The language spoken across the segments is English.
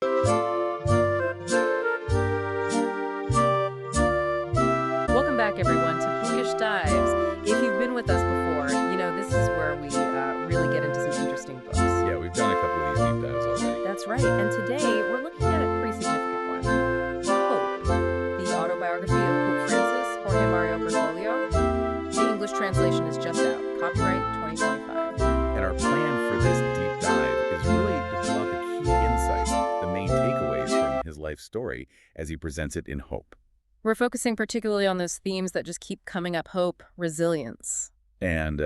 Welcome back, everyone, to Bookish Dives. If you've been with us before, this is where we really get into some interesting books. Yeah, we've done a couple of these deep dives already. That's right. And today we're looking at a pretty significant one. Hope, the autobiography of Pope Francis, Jorge Mario Bergoglio. The English translation is just out. Copyright 2025. And our plan for this deep dive is really to pull out the key insights, the main takeaways from his life story as he presents it in Hope. We're focusing particularly on those themes that just keep coming up: hope, resilience. And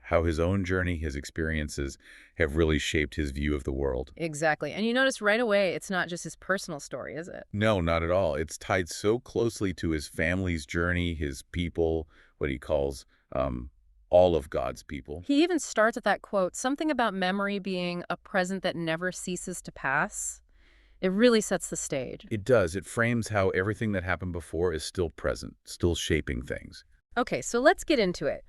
how his own journey, his experiences have really shaped his view of the world. Exactly. And you notice right away, it's not just his personal story, is it? No, not at all. It's tied so closely to his family's journey, his people, what he calls all of God's people. He even starts with that quote, something about memory being a present that never ceases to pass. It really sets the stage. It does. It frames how everything that happened before is still present, still shaping things. Okay, so let's get into it.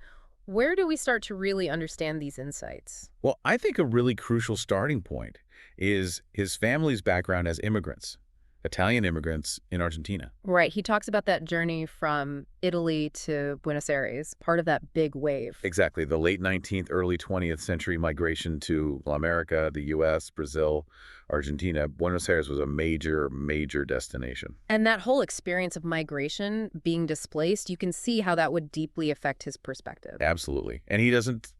Where do we start to really understand these insights? Well, I think a really crucial starting point is his family's background as immigrants, Italian immigrants in Argentina. Right, he talks about that journey from Italy to Buenos Aires, part of that big wave. Exactly. The late 19th, early 20th century migration to America, the U.S., Brazil, Argentina. Buenos Aires was a major, major destination. And that whole experience of migration, being displaced, you can see how that would deeply affect his perspective. Absolutely. And he doesn't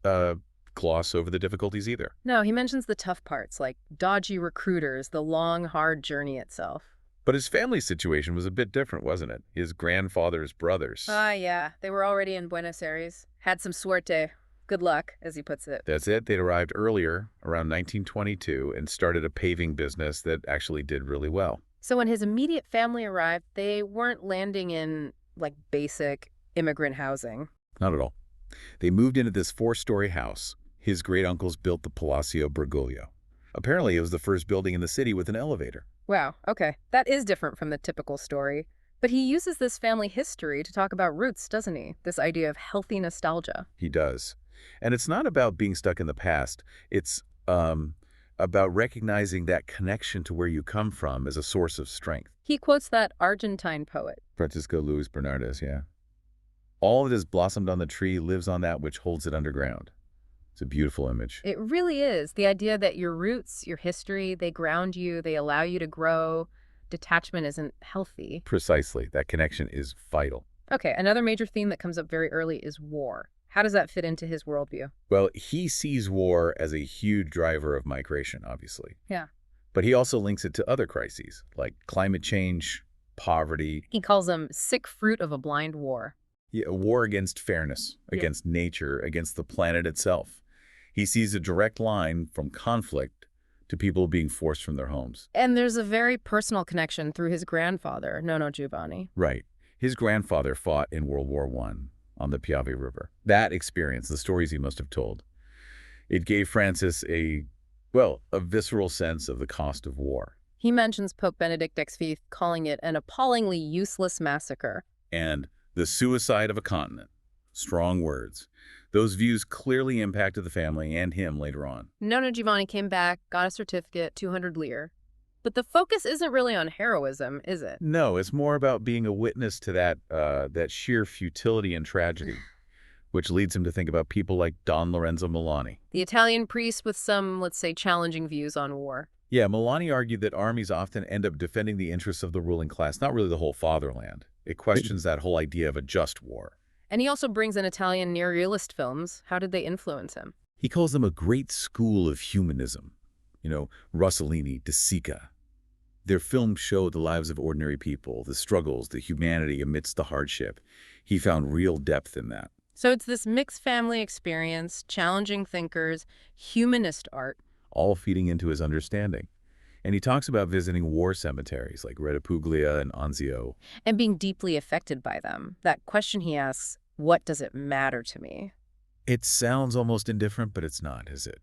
gloss over the difficulties either. No, he mentions the tough parts, like dodgy recruiters, the long, hard journey itself. But his family situation was a bit different, wasn't it? His grandfather's brothers. Yeah. They were already in Buenos Aires. Had some suerte. Good luck, as he puts it. That's it. They'd arrived earlier, around 1922, and started a paving business that actually did really well. So when his immediate family arrived, they weren't landing in, basic immigrant housing. Not at all. They moved into this 4-story house. His great-uncles built the Palacio Bergoglio. Apparently, it was the first building in the city with an elevator. Wow, okay. That is different from the typical story. But he uses this family history to talk about roots, doesn't he? This idea of healthy nostalgia. He does. And it's not about being stuck in the past. It's about recognizing that connection to where you come from as a source of strength. He quotes that Argentine poet. Francisco Luis Bernardes, yeah. All that has blossomed on the tree lives on that which holds it underground. It's a beautiful image. It really is. The idea that your roots, your history, they ground you, they allow you to grow. Detachment isn't healthy. Precisely. That connection is vital. Okay, another major theme that comes up very early is war. How does that fit into his worldview? Well, he sees war as a huge driver of migration, obviously. Yeah. But he also links it to other crises, like climate change, poverty. He calls them sick fruit of a blind war. Yeah, a war against fairness, against nature, against the planet itself. He sees a direct line from conflict to people being forced from their homes. And there's a very personal connection through his grandfather, Nonno Giovanni. Right. His grandfather fought in World War I on the Piave River. That experience, the stories he must have told, it gave Francis a visceral sense of the cost of war. He mentions Pope Benedict XVI calling it an appallingly useless massacre. And the suicide of a continent. Strong words. Those views clearly impacted the family and him later on. Nonno Giovanni came back, got a certificate, 200 lire. But the focus isn't really on heroism, is it? No, it's more about being a witness to that sheer futility and tragedy, which leads him to think about people like Don Lorenzo Milani. The Italian priest with some, let's say, challenging views on war. Yeah, Milani argued that armies often end up defending the interests of the ruling class, not really the whole fatherland. It questions that whole idea of a just war. And he also brings in Italian neorealist films. How did they influence him? He calls them a great school of humanism. Rossellini, De Sica. Their films show the lives of ordinary people, the struggles, the humanity amidst the hardship. He found real depth in that. So it's this mixed family experience, challenging thinkers, humanist art. All feeding into his understanding. And he talks about visiting war cemeteries like Rettapuglia and Anzio. And being deeply affected by them. That question he asks, what does it matter to me? It sounds almost indifferent, but it's not, is it?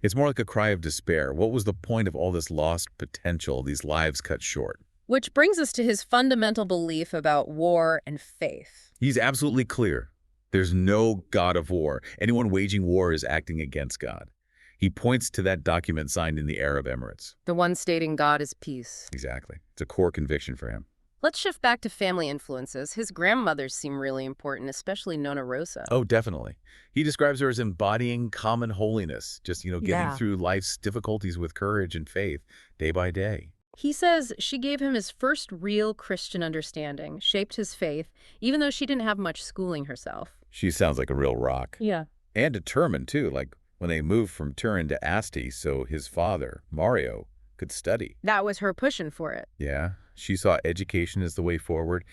It's more like a cry of despair. What was the point of all this lost potential, these lives cut short? Which brings us to his fundamental belief about war and faith. He's absolutely clear. There's no God of war. Anyone waging war is acting against God. He points to that document signed in the Arab Emirates. The one stating God is peace. Exactly. It's a core conviction for him. Let's shift back to family influences. His grandmothers seem really important, especially Nona Rosa. Oh, definitely. He describes her as embodying common holiness, just, getting Yeah. through life's difficulties with courage and faith, day by day. He says she gave him his first real Christian understanding, shaped his faith, even though she didn't have much schooling herself. She sounds like a real rock. Yeah. And determined, too, like when they moved from Turin to Asti so his father, Mario, could study. That was her pushing for it. Yeah, she saw education as the way forward,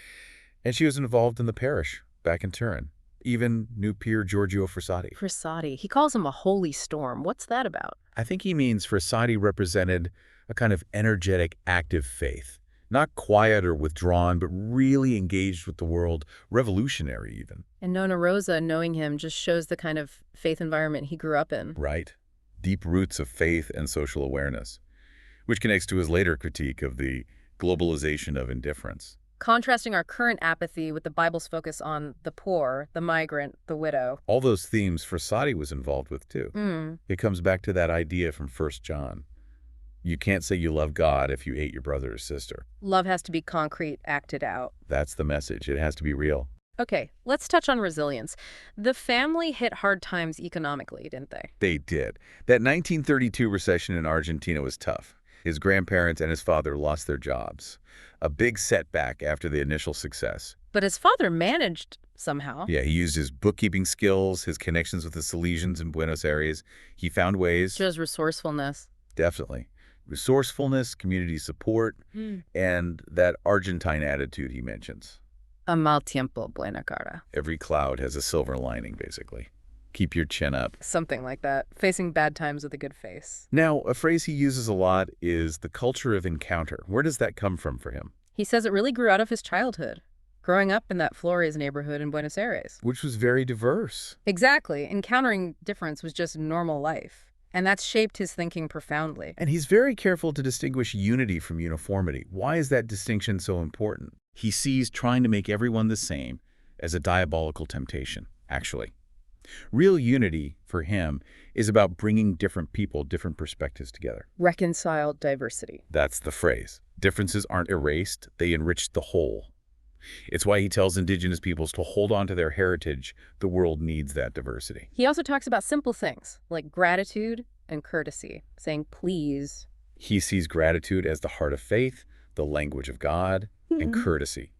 and she was involved in the parish back in Turin. Even knew Pier Giorgio Frassati. Frassati. He calls him a holy storm. What's that about? I think he means Frassati represented a kind of energetic, active faith. Not quiet or withdrawn, but really engaged with the world, revolutionary even. And Nona Rosa, knowing him, just shows the kind of faith environment he grew up in. Right. Deep roots of faith and social awareness, which connects to his later critique of the globalization of indifference. Contrasting our current apathy with the Bible's focus on the poor, the migrant, the widow. All those themes Frassati was involved with, too. It comes back to that idea from 1 John. You can't say you love God if you hate your brother or sister. Love has to be concrete, acted out. That's the message. It has to be real. Okay, let's touch on resilience. The family hit hard times economically, didn't they? They did. That 1932 recession in Argentina was tough. His grandparents and his father lost their jobs. A big setback after the initial success. But his father managed somehow. Yeah, he used his bookkeeping skills, his connections with the Salesians in Buenos Aires. He found ways. Shows resourcefulness. Definitely. Resourcefulness, community support, and that Argentine attitude he mentions. A mal tiempo, buena cara. Every cloud has a silver lining, basically. Keep your chin up. Something like that. Facing bad times with a good face. Now, a phrase he uses a lot is the culture of encounter. Where does that come from for him? He says it really grew out of his childhood, growing up in that Flores neighborhood in Buenos Aires. Which was very diverse. Exactly. Encountering difference was just normal life. And that's shaped his thinking profoundly. And he's very careful to distinguish unity from uniformity. Why is that distinction so important? He sees trying to make everyone the same as a diabolical temptation, actually. Real unity, for him, is about bringing different people, different perspectives together. Reconciled diversity. That's the phrase. Differences aren't erased, they enrich the whole. It's why he tells indigenous peoples to hold on to their heritage. The world needs that diversity. He also talks about simple things like gratitude and courtesy, saying please. He sees gratitude as the heart of faith, the language of God, and courtesy.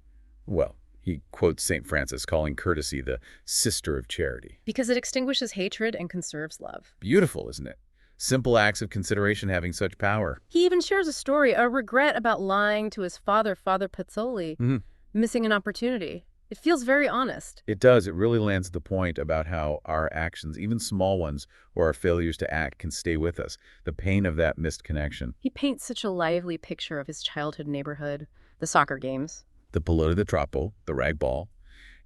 Well, he quotes St. Francis, calling courtesy the sister of charity. Because it extinguishes hatred and conserves love. Beautiful, isn't it? Simple acts of consideration having such power. He even shares a story, a regret about lying to his father, Father Pezzoli, missing an opportunity. It feels very honest. It does. It really lands the point about how our actions, even small ones, or our failures to act, can stay with us. The pain of that missed connection. He paints such a lively picture of his childhood neighborhood, the soccer games. The pelota de trapo, the rag ball,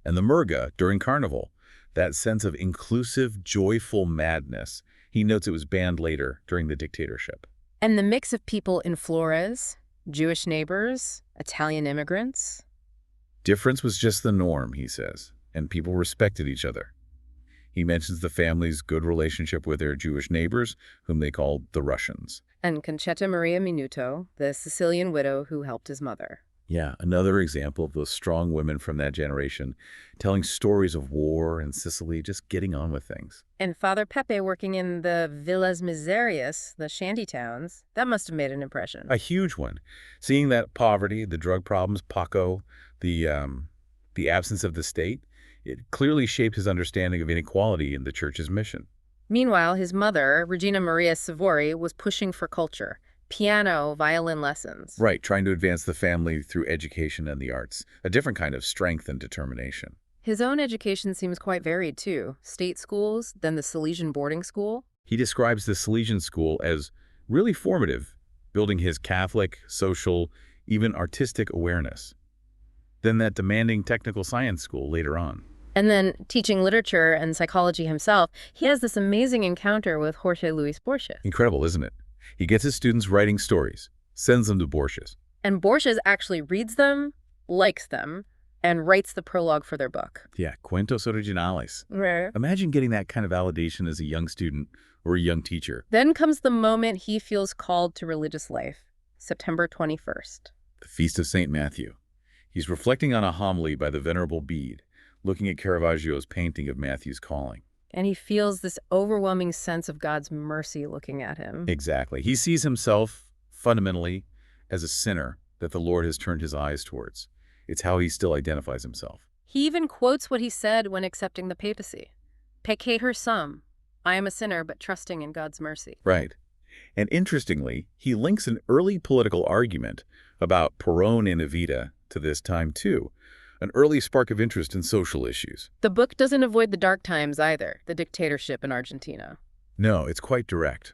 and the murga during Carnival. That sense of inclusive, joyful madness. He notes it was banned later during the dictatorship. And the mix of people in Flores, Jewish neighbors, Italian immigrants. Difference was just the norm, he says, and people respected each other. He mentions the family's good relationship with their Jewish neighbors, whom they called the Russians. And Concetta Maria Minuto, the Sicilian widow who helped his mother. Yeah, another example of those strong women from that generation, telling stories of war and Sicily, just getting on with things. And Father Pepe working in the Villas Miserias, the shanty towns, that must have made an impression. A huge one. Seeing that poverty, the drug problems, Paco, the absence of the state, it clearly shaped his understanding of inequality in the church's mission. Meanwhile, his mother, Regina Maria Savori, was pushing for culture. Piano, violin lessons. Right, trying to advance the family through education and the arts. A different kind of strength and determination. His own education seems quite varied, too. State schools, then the Salesian boarding school. He describes the Salesian school as really formative, building his Catholic, social, even artistic awareness. Then that demanding technical science school later on. And then teaching literature and psychology himself, he has this amazing encounter with Jorge Luis Borges. Incredible, isn't it? He gets his students writing stories, sends them to Borges. And Borges actually reads them, likes them, and writes the prologue for their book. Yeah, cuentos originales. Right. Imagine getting that kind of validation as a young student or a young teacher. Then comes the moment he feels called to religious life, September 21st. The Feast of St. Matthew. He's reflecting on a homily by the Venerable Bede, looking at Caravaggio's painting of Matthew's calling. And he feels this overwhelming sense of God's mercy looking at him. Exactly. He sees himself, fundamentally, as a sinner that the Lord has turned his eyes towards. It's how he still identifies himself. He even quotes what he said when accepting the papacy. Peccator sum. I am a sinner, but trusting in God's mercy. Right. And interestingly, he links an early political argument about Perón and Evita to this time, too. An early spark of interest in social issues. The book doesn't avoid the dark times either, the dictatorship in Argentina. No, it's quite direct.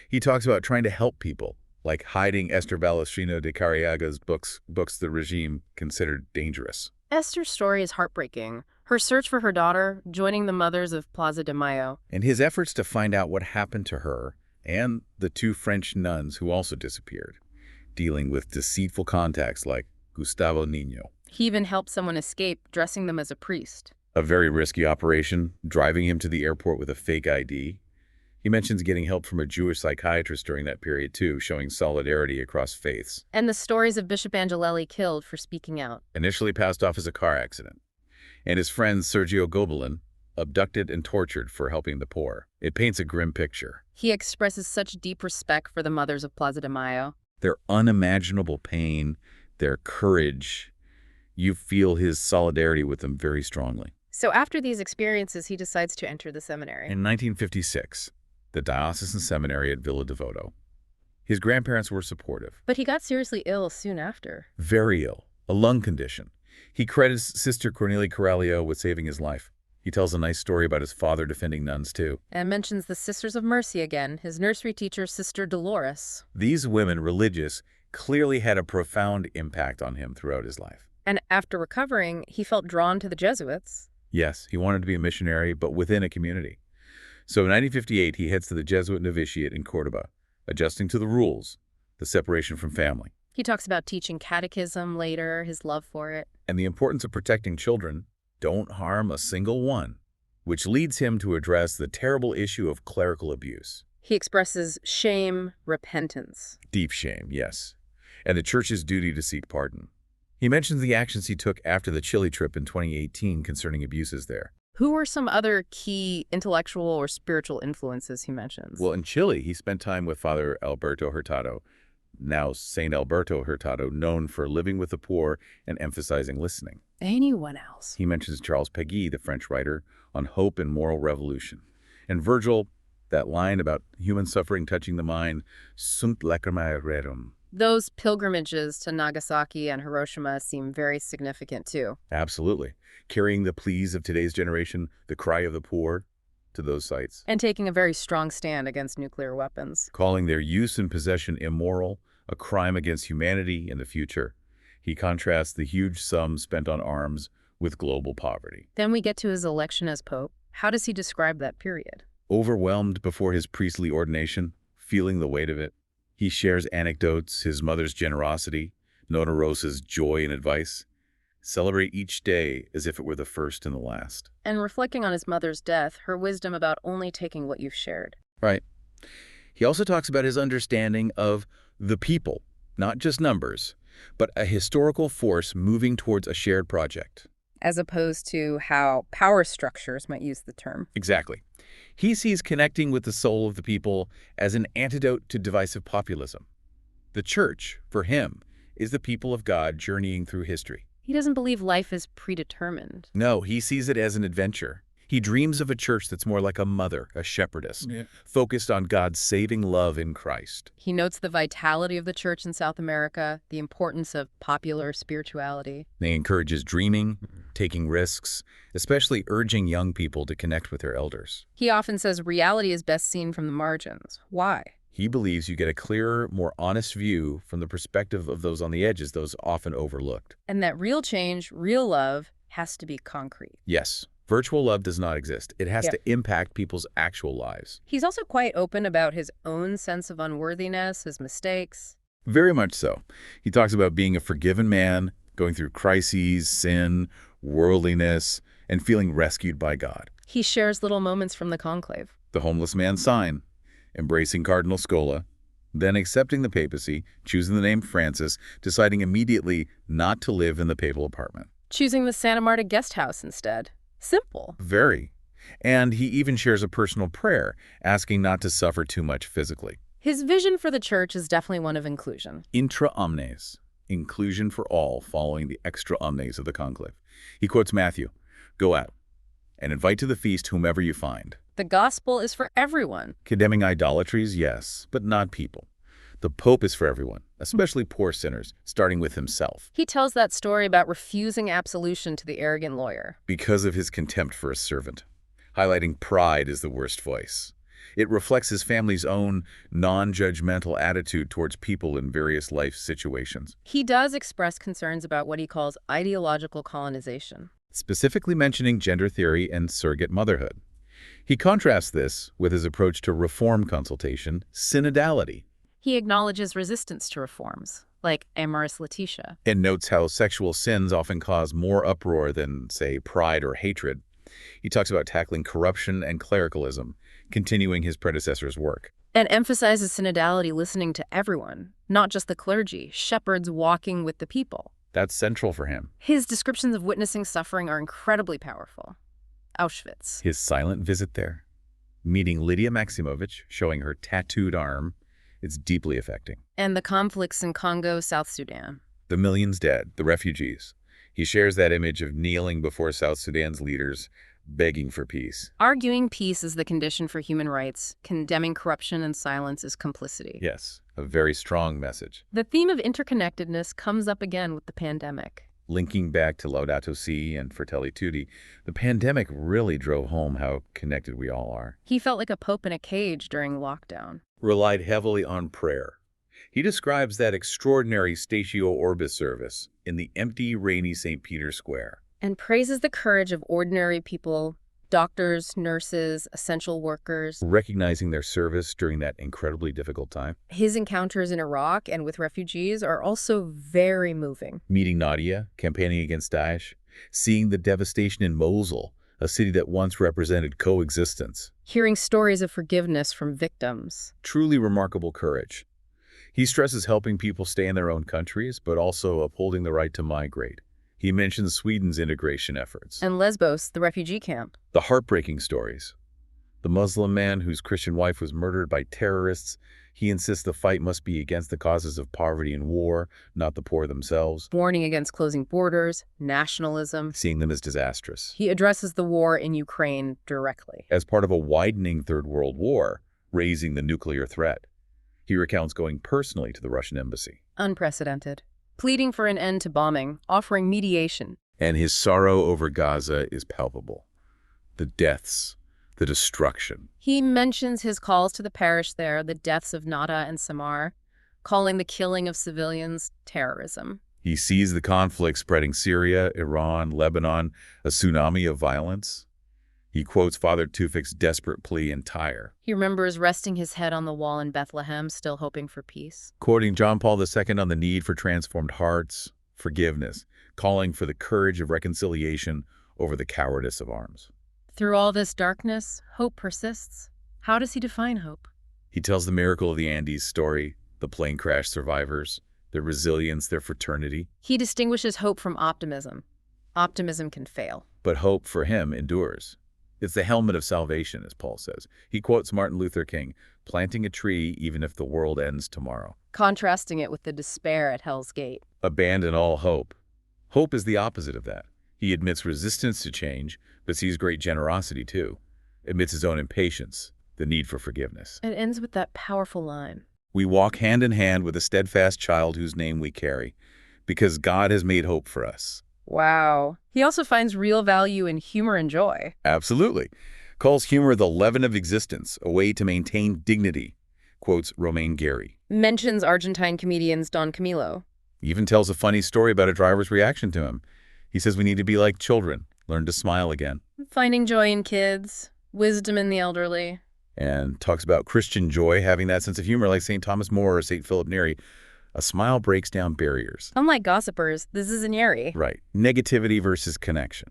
He talks about trying to help people, like hiding Esther Balestrino de Carriaga's books the regime considered dangerous. Esther's story is heartbreaking. Her search for her daughter, joining the mothers of Plaza de Mayo. And his efforts to find out what happened to her and the 2 French nuns who also disappeared, dealing with deceitful contacts like Gustavo Niño. He even helped someone escape, dressing them as a priest. A very risky operation, driving him to the airport with a fake ID. He mentions getting help from a Jewish psychiatrist during that period, too, showing solidarity across faiths. And the stories of Bishop Angelelli killed for speaking out. Initially passed off as a car accident. And his friend Sergio Gobelin, abducted and tortured for helping the poor. It paints a grim picture. He expresses such deep respect for the mothers of Plaza de Mayo. Their unimaginable pain, their courage. You feel his solidarity with them very strongly. So after these experiences, he decides to enter the seminary. In 1956, the diocesan seminary at Villa Devoto. His grandparents were supportive. But he got seriously ill soon after. Very ill, a lung condition. He credits Sister Cornelia Corralio with saving his life. He tells a nice story about his father defending nuns, too. And mentions the Sisters of Mercy again, his nursery teacher, Sister Dolores. These women, religious, clearly had a profound impact on him throughout his life. And after recovering, he felt drawn to the Jesuits. Yes, he wanted to be a missionary, but within a community. So in 1958, he heads to the Jesuit novitiate in Cordoba, adjusting to the rules, the separation from family. He talks about teaching catechism later, his love for it. And the importance of protecting children. Don't harm a single one, which leads him to address the terrible issue of clerical abuse. He expresses shame, repentance. Deep shame, yes, and the Church's duty to seek pardon. He mentions the actions he took after the Chile trip in 2018 concerning abuses there. Who were some other key intellectual or spiritual influences he mentions? Well, in Chile, he spent time with Father Alberto Hurtado, now St. Alberto Hurtado, known for living with the poor and emphasizing listening. Anyone else? He mentions Charles Péguy, the French writer, on hope and moral revolution. And Virgil, that line about human suffering touching the mind, sunt lacrimae rerum. Those pilgrimages to Nagasaki and Hiroshima seem very significant too. Absolutely. Carrying the pleas of today's generation, the cry of the poor, to those sites. And taking a very strong stand against nuclear weapons. Calling their use and possession immoral, a crime against humanity in the future. He contrasts the huge sums spent on arms with global poverty. Then we get to his election as Pope. How does he describe that period? Overwhelmed before his priestly ordination, feeling the weight of it. He shares anecdotes, his mother's generosity, Nona Rosa's joy and advice. Celebrate each day as if it were the first and the last. And reflecting on his mother's death, her wisdom about only taking what you've shared. Right. He also talks about his understanding of the people, not just numbers, but a historical force moving towards a shared project. As opposed to how power structures might use the term. Exactly. He sees connecting with the soul of the people as an antidote to divisive populism. The Church, for him, is the people of God journeying through history. He doesn't believe life is predetermined. No, he sees it as an adventure. He dreams of a church that's more like a mother, a shepherdess, focused on God's saving love in Christ. He notes the vitality of the church in South America, the importance of popular spirituality. He encourages dreaming, taking risks, especially urging young people to connect with their elders. He often says reality is best seen from the margins. Why? He believes you get a clearer, more honest view from the perspective of those on the edges, those often overlooked. And that real change, real love, has to be concrete. Yes. Virtual love does not exist. It has to impact people's actual lives. He's also quite open about his own sense of unworthiness, his mistakes. Very much so. He talks about being a forgiven man, going through crises, sin, worldliness, and feeling rescued by God. He shares little moments from the conclave. The homeless man's sign, embracing Cardinal Scola, then accepting the papacy, choosing the name Francis, deciding immediately not to live in the papal apartment. Choosing the Santa Marta guest house instead. Simple. Very. And he even shares a personal prayer, asking not to suffer too much physically. His vision for the church is definitely one of inclusion. Intra omnes, inclusion for all, following the extra omnes of the conclave. He quotes Matthew, "Go out and invite to the feast whomever you find." The gospel is for everyone. Condemning idolatries, yes, but not people. The Pope is for everyone, especially poor sinners, starting with himself. He tells that story about refusing absolution to the arrogant lawyer. Because of his contempt for a servant, highlighting pride as the worst voice. It reflects his family's own non-judgmental attitude towards people in various life situations. He does express concerns about what he calls ideological colonization. Specifically mentioning gender theory and surrogate motherhood. He contrasts this with his approach to reform consultation, synodality, He acknowledges resistance to reforms, like Amoris Laetitia. and notes how sexual sins often cause more uproar than, say, pride or hatred. He talks about tackling corruption and clericalism, continuing his predecessor's work. And emphasizes synodality, listening to everyone, not just the clergy, shepherds walking with the people. That's central for him. His descriptions of witnessing suffering are incredibly powerful. Auschwitz. His silent visit there, meeting Lydia Maximovich, showing her tattooed arm, it's deeply affecting. And the conflicts in Congo, South Sudan. The millions dead, the refugees. He shares that image of kneeling before South Sudan's leaders, begging for peace. Arguing peace is the condition for human rights. Condemning corruption and silence is complicity. Yes, a very strong message. The theme of interconnectedness comes up again with the pandemic. Linking back to Laudato Si and Fratelli Tutti, the pandemic really drove home how connected we all are. He felt like a pope in a cage during lockdown. Relied heavily on prayer. He describes that extraordinary Statio Orbis service in the empty, rainy St. Peter's Square. And praises the courage of ordinary people, doctors, nurses, essential workers. Recognizing their service during that incredibly difficult time. His encounters in Iraq and with refugees are also very moving. Meeting Nadia, campaigning against Daesh. Seeing the devastation in Mosul, a city that once represented coexistence. Hearing stories of forgiveness from victims. Truly remarkable courage. He stresses helping people stay in their own countries, but also upholding the right to migrate. He mentions Sweden's integration efforts. And Lesbos, the refugee camp. The heartbreaking stories. The Muslim man whose Christian wife was murdered by terrorists. He insists the fight must be against the causes of poverty and war, not the poor themselves. Warning against closing borders, nationalism. Seeing them as disastrous. He addresses the war in Ukraine directly. As part of a widening Third World War, raising the nuclear threat. He recounts going personally to the Russian embassy. Unprecedented. Pleading for an end to bombing, offering mediation. And his sorrow over Gaza is palpable. The deaths, the destruction. He mentions his calls to the parish there, the deaths of Nada and Samar, calling the killing of civilians terrorism. He sees the conflict spreading Syria, Iran, Lebanon, a tsunami of violence. He quotes Father Tufik's desperate plea in Tyre. He remembers resting his head on the wall in Bethlehem, still hoping for peace. Quoting John Paul II on the need for transformed hearts, forgiveness, calling for the courage of reconciliation over the cowardice of arms. Through all this darkness, hope persists. How does he define hope? He tells the miracle of the Andes story, the plane crash survivors, their resilience, their fraternity. He distinguishes hope from optimism. Optimism can fail. But hope for him endures. It's the helmet of salvation, as Paul says. He quotes Martin Luther King, planting a tree even if the world ends tomorrow. Contrasting it with the despair at Hell's Gate. Abandon all hope. Hope is the opposite of that. He admits resistance to change, but sees great generosity too. Admits his own impatience, the need for forgiveness. It ends with that powerful line. We walk hand in hand with a steadfast child whose name we carry, because God has made hope for us. Wow. He also finds real value in humor and joy. Absolutely. Calls humor the leaven of existence, a way to maintain dignity. Quotes Romain Gary. Mentions Argentine comedians Don Camilo. Even tells a funny story about a driver's reaction to him. He says we need to be like children, learn to smile again. Finding joy in kids, wisdom in the elderly. And talks about Christian joy, having that sense of humor like St. Thomas More or St. Philip Neri. A smile breaks down barriers. Unlike gossipers, this isn't airy. Right. Negativity versus connection.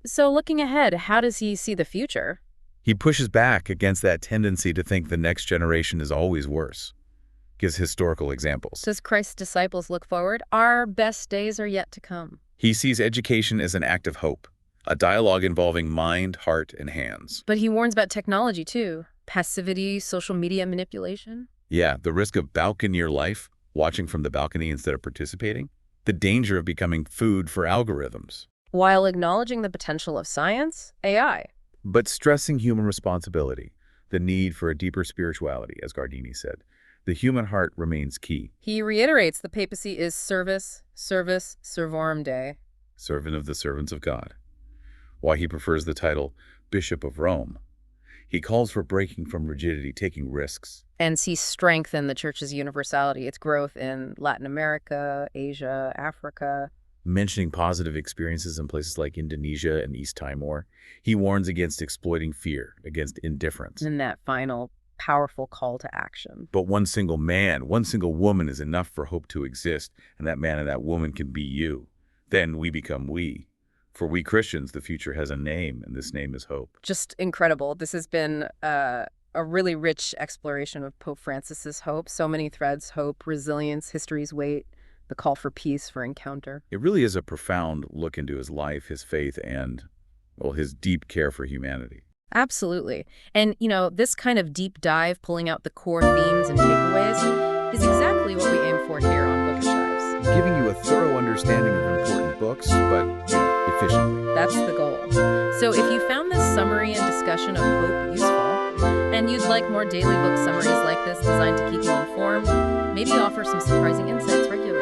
So looking ahead, how does he see the future? He pushes back against that tendency to think the next generation is always worse. Gives historical examples. Does Christ's disciples look forward? Our best days are yet to come. He sees education as an act of hope, a dialogue involving mind, heart, and hands. But he warns about technology, too. Passivity, social media manipulation. Yeah, the risk of balconier life, watching from the balcony instead of participating. The danger of becoming food for algorithms. While acknowledging the potential of science, AI. But stressing human responsibility, the need for a deeper spirituality, as Gardini said. The human heart remains key. He reiterates the papacy is service, service, servorum Dei. Servant of the servants of God. Why he prefers the title Bishop of Rome. He calls for breaking from rigidity, taking risks. And sees strength in the Church's universality, its growth in Latin America, Asia, Africa. Mentioning positive experiences in places like Indonesia and East Timor, he warns against exploiting fear, against indifference. And that final powerful call to action. But one single man, one single woman is enough for hope to exist, and that man and that woman can be you. Then we become we. For we Christians, the future has a name, and this name is hope. Just incredible. This has been a really rich exploration of Pope Francis's hope. So many threads: hope, resilience, history's weight, the call for peace, for encounter. It really is a profound look into his life, his faith, and, well, his deep care for humanity. Absolutely. And, this kind of deep dive, pulling out the core themes and takeaways, is exactly what we aim for here on Bookish Dives. Giving you a thorough understanding of important books, but efficiently. That's the goal. So if you found this summary and discussion of hope useful, and you'd like more daily book summaries like this designed to keep you informed, maybe offer some surprising insights regularly,